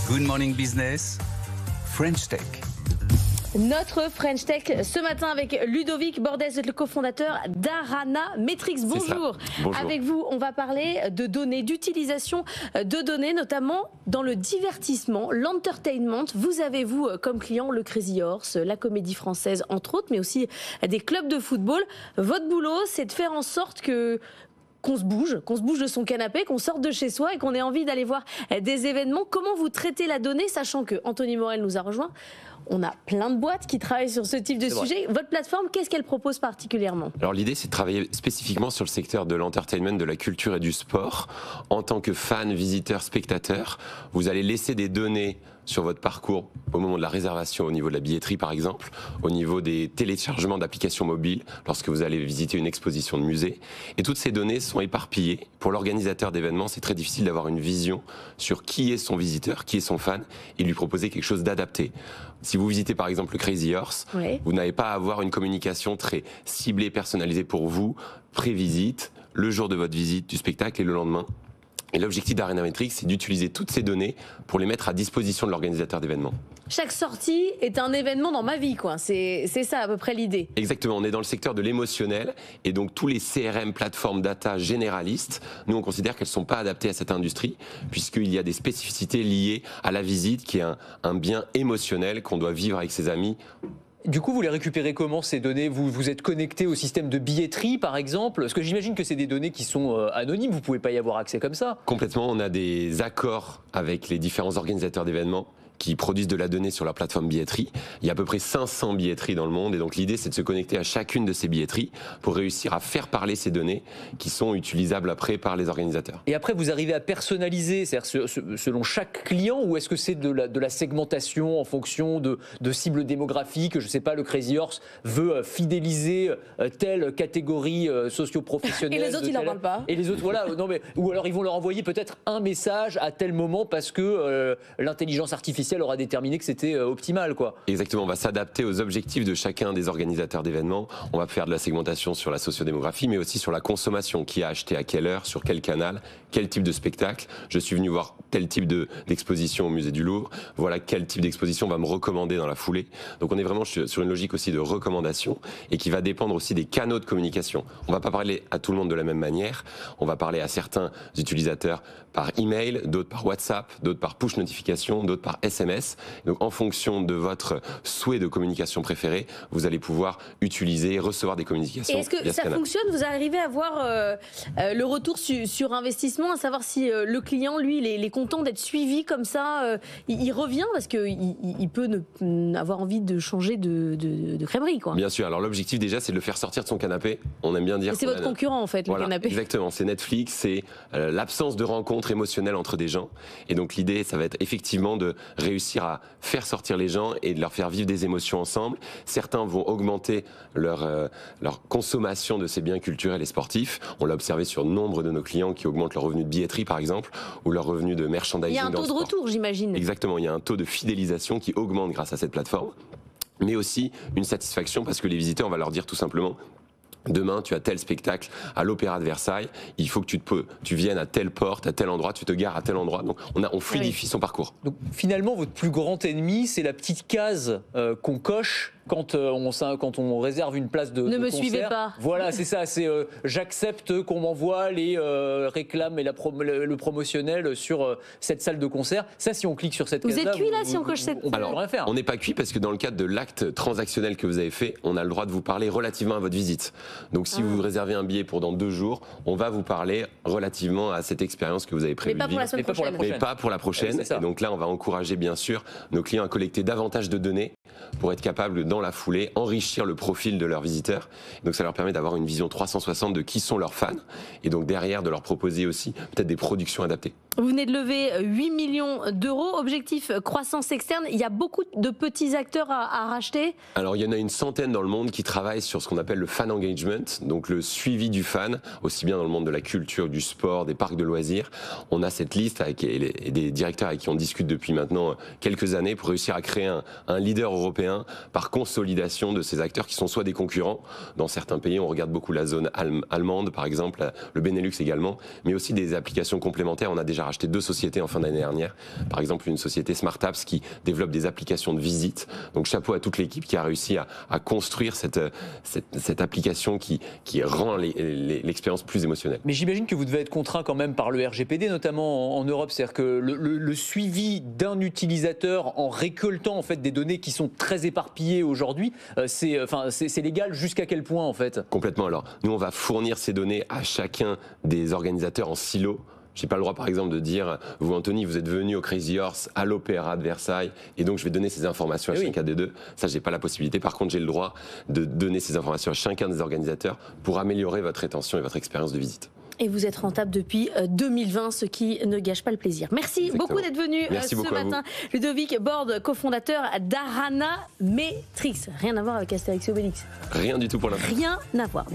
Good Morning Business, French Tech. Notre French Tech ce matin avec Ludovic Bordès, le cofondateur d'Arana Metrics. Bonjour. Bonjour. Avec vous, on va parler de données, d'utilisation de données, notamment dans le divertissement, l'entertainment. Vous avez, vous, comme client, le Crazy Horse, la Comédie Française, entre autres, mais aussi des clubs de football. Votre boulot, c'est de faire en sorte qu'on se bouge de son canapé, qu'on sorte de chez soi et qu'on ait envie d'aller voir des événements. Comment vous traitez la donnée, sachant que Anthony Morel nous a rejoint? On a plein de boîtes qui travaillent sur ce type de sujet. Votre plateforme, qu'est-ce qu'elle propose particulièrement? Alors l'idée, c'est de travailler spécifiquement sur le secteur de l'entertainment, de la culture et du sport. En tant que fan, visiteur, spectateur, vous allez laisser des données sur votre parcours au moment de la réservation, au niveau de la billetterie par exemple, au niveau des téléchargements d'applications mobiles, lorsque vous allez visiter une exposition de musée. Et toutes ces données sont éparpillées. Pour l'organisateur d'événements, c'est très difficile d'avoir une vision sur qui est son visiteur, qui est son fan, et lui proposer quelque chose d'adapté. Si vous visitez par exemple le Crazy Horse, vous n'avez pas à avoir une communication très ciblée, personnalisée pour vous, pré-visite, le jour de votre visite du spectacle et le lendemain. Et l'objectif d'Arana Metrics, c'est d'utiliser toutes ces données pour les mettre à disposition de l'organisateur d'événements. Chaque sortie est un événement dans ma vie, quoi. C'est ça à peu près l'idée. Exactement, on est dans le secteur de l'émotionnel et donc tous les CRM, plateformes data généralistes, nous on considère qu'elles ne sont pas adaptées à cette industrie puisqu'il y a des spécificités liées à la visite qui est un bien émotionnel qu'on doit vivre avec ses amis. Du coup, vous les récupérez comment ces données? Vous êtes connecté au système de billetterie, par exemple? Parce que j'imagine que c'est des données qui sont anonymes, vous ne pouvez pas y avoir accès comme ça. Complètement, on a des accords avec les différents organisateurs d'événements qui produisent de la donnée sur leur plateforme billetterie. Il y a à peu près 500 billetteries dans le monde et donc l'idée c'est de se connecter à chacune de ces billetteries pour réussir à faire parler ces données qui sont utilisables après par les organisateurs. Et après vous arrivez à personnaliser, c'est-à-dire selon chaque client, ou est-ce que c'est de la segmentation en fonction de cibles démographiques? Je ne sais pas, le Crazy Horse veut fidéliser telle catégorie socio-professionnelle. Et les autres ils n'en parlent pas. Et les autres voilà, non mais, ou alors ils vont leur envoyer peut-être un message à tel moment parce que l'intelligence artificielle aura déterminé que c'était optimal, quoi. Exactement, on va s'adapter aux objectifs de chacun des organisateurs d'événements. On va faire de la segmentation sur la sociodémographie, mais aussi sur la consommation. Qui a acheté à quelle heure, sur quel canal, quel type de spectacle. Je suis venu voir tel type d'exposition au musée du Louvre. Voilà quel type d'exposition va me recommander dans la foulée. Donc on est vraiment sur une logique aussi de recommandation et qui va dépendre aussi des canaux de communication. On va pas parler à tout le monde de la même manière. On va parler à certains utilisateurs par email, d'autres par WhatsApp, d'autres par push notification, d'autres par SMS. Donc en fonction de votre souhait de communication préféré, vous allez pouvoir utiliser et recevoir des communications. Et est-ce que ça fonctionne? Vous arrivez à voir le retour sur investissement, à savoir si le client, lui, il est content d'être suivi comme ça, il revient parce qu'il peut avoir envie de changer de crèmerie, quoi. Bien sûr, alors l'objectif déjà c'est de le faire sortir de son canapé. On aime bien dire c'est votre concurrent en fait, le canapé. Exactement, c'est Netflix, c'est l'absence de rencontre émotionnelle entre des gens. Et donc l'idée ça va être effectivement de réussir à faire sortir les gens et de leur faire vivre des émotions ensemble. Certains vont augmenter leur consommation de ces biens culturels et sportifs. On l'a observé sur nombre de nos clients qui augmentent leur revenu de billetterie par exemple, ou leur revenu de merchandising. Il y a un taux de retour, j'imagine. Exactement, il y a un taux de fidélisation qui augmente grâce à cette plateforme, mais aussi une satisfaction parce que les visiteurs, on va leur dire tout simplement: demain, tu as tel spectacle à l'Opéra de Versailles, il faut que tu viennes à telle porte, à tel endroit, tu te gares à tel endroit. Donc on fluidifie son parcours. Donc finalement, votre plus grand ennemi, c'est la petite case qu'on coche quand on réserve une place de concert. Ne me suivez pas. Voilà, c'est ça, c'est j'accepte qu'on m'envoie les réclames et le promotionnel sur cette salle de concert. Ça, si on clique sur cette case-là... Vous êtes cuit là si on coche cette... Alors, rien faire. On n'est pas cuit parce que dans le cadre de l'acte transactionnel que vous avez fait, on a le droit de vous parler relativement à votre visite. Donc si vous réservez un billet pour dans 2 jours, on va vous parler relativement à cette expérience que vous avez prévue. Mais pas pour la semaine prochaine. Mais pas pour la prochaine. Et donc là, on va encourager bien sûr nos clients à collecter davantage de données pour être capables, dans la foulée, enrichir le profil de leurs visiteurs. Donc ça leur permet d'avoir une vision 360 de qui sont leurs fans et donc derrière de leur proposer aussi peut-être des productions adaptées. Vous venez de lever 8 millions d'euros, objectif croissance externe. Il y a beaucoup de petits acteurs à racheter? Alors il y en a une centaine dans le monde qui travaillent sur ce qu'on appelle le fan engagement, donc le suivi du fan, aussi bien dans le monde de la culture, du sport, des parcs de loisirs. On a cette liste avec des directeurs avec qui on discute depuis maintenant quelques années pour réussir à créer un leader européen par conséquent consolidation de ces acteurs qui sont soit des concurrents. Dans certains pays, on regarde beaucoup la zone allemande, par exemple, le Benelux également, mais aussi des applications complémentaires. On a déjà racheté 2 sociétés en fin d'année dernière. Par exemple, une société SmartApps qui développe des applications de visite. Donc chapeau à toute l'équipe qui a réussi à construire cette application qui rend l'expérience plus émotionnelle. Mais j'imagine que vous devez être contraint quand même par le RGPD, notamment en Europe. C'est-à-dire que le suivi d'un utilisateur en récoltant en fait des données qui sont très éparpillées aujourd'hui, c'est légal jusqu'à quel point en fait? Complètement. Alors, nous, on va fournir ces données à chacun des organisateurs en silo. Je n'ai pas le droit, par exemple, de dire, vous, Anthony, vous êtes venu au Crazy Horse à l'Opéra de Versailles, et donc je vais donner ces informations à chacun des deux. Ça, j'ai pas la possibilité. Par contre, j'ai le droit de donner ces informations à chacun des organisateurs pour améliorer votre rétention et votre expérience de visite. Et vous êtes rentable depuis 2020, ce qui ne gâche pas le plaisir. Merci beaucoup d'être venu ce matin. Ludovic Borde, cofondateur d'Arana Metrics. Rien à voir avec Astérix et Obélix. Rien du tout pour l'instant. Rien à voir.